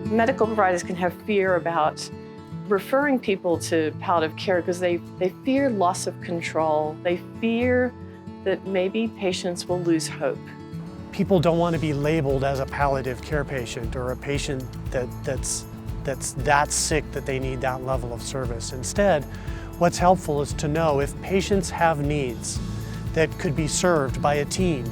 Medical providers can have fear about referring people to palliative care because they fear loss of control. They fear that maybe patients will lose hope. People don't want to be labeled as a palliative care patient or a patient that's that sick that they need that level of service. Instead, what's helpful is to know if patients have needs that could be served by a team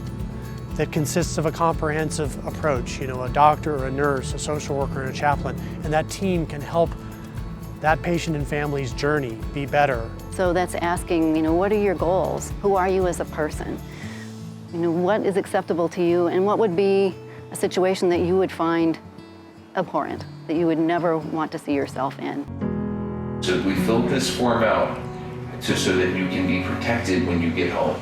that consists of a comprehensive approach, a doctor, a nurse, a social worker, and a chaplain, and that team can help that patient and family's journey be better. So that's asking, what are your goals? Who are you as a person? What is acceptable to you, and what would be a situation that you would find abhorrent, that you would never want to see yourself in? So we filled this form out so that you can be protected when you get home.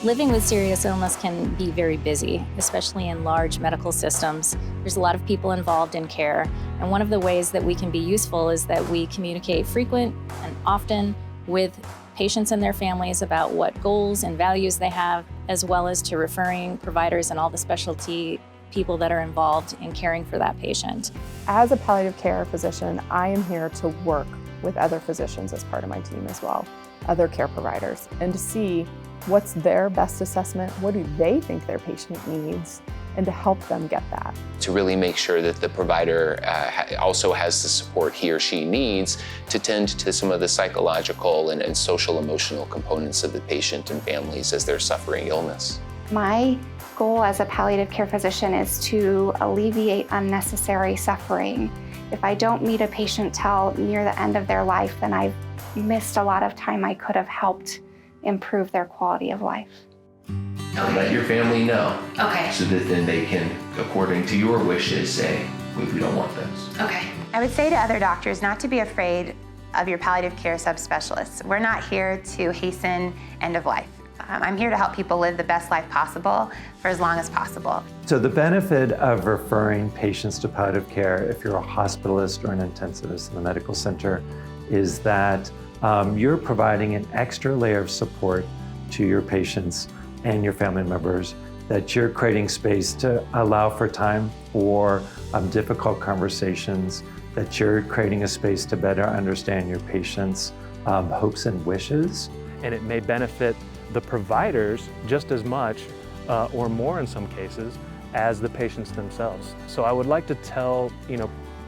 Living with serious illness can be very busy, especially in large medical systems. There's a lot of people involved in care, and one of the ways that we can be useful is that we communicate frequent and often with patients and their families about what goals and values they have, as well as to referring providers and all the specialty people that are involved in caring for that patient. As a palliative care physician, I am here to work with other physicians as part of my team as well, other care providers, and to see what's their best assessment, what do they think their patient needs, and to help them get that. To really make sure that the provider also has the support he or she needs to tend to some of the psychological and social emotional components of the patient and families as they're suffering illness. My goal as a palliative care physician is to alleviate unnecessary suffering. If I don't meet a patient till near the end of their life, then I've missed a lot of time I could have helped improve their quality of life. And let your family know. Okay. So that then they can, according to your wishes, say, we don't want this. Okay. I would say to other doctors not to be afraid of your palliative care subspecialists. We're not here to hasten end of life. I'm here to help people live the best life possible for as long as possible. So the benefit of referring patients to palliative care, if you're a hospitalist or an intensivist in the medical center, is that you're providing an extra layer of support to your patients and your family members, that you're creating space to allow for time for difficult conversations, that you're creating a space to better understand your patients' hopes and wishes. And it may benefit the providers just as much or more in some cases as the patients themselves. So I would like to tell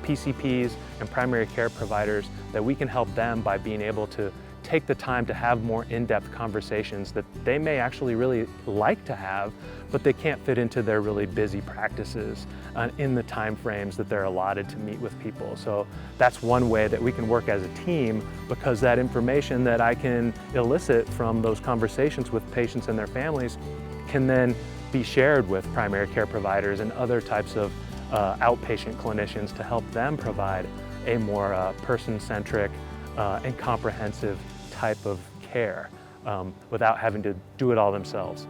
PCPs and primary care providers that we can help them by being able to take the time to have more in-depth conversations that they may actually really like to have, but they can't fit into their really busy practices in the time frames that they're allotted to meet with people. So that's one way that we can work as a team, because that information that I can elicit from those conversations with patients and their families can then be shared with primary care providers and other types of outpatient clinicians to help them provide a more person-centric and comprehensive type of care without having to do it all themselves.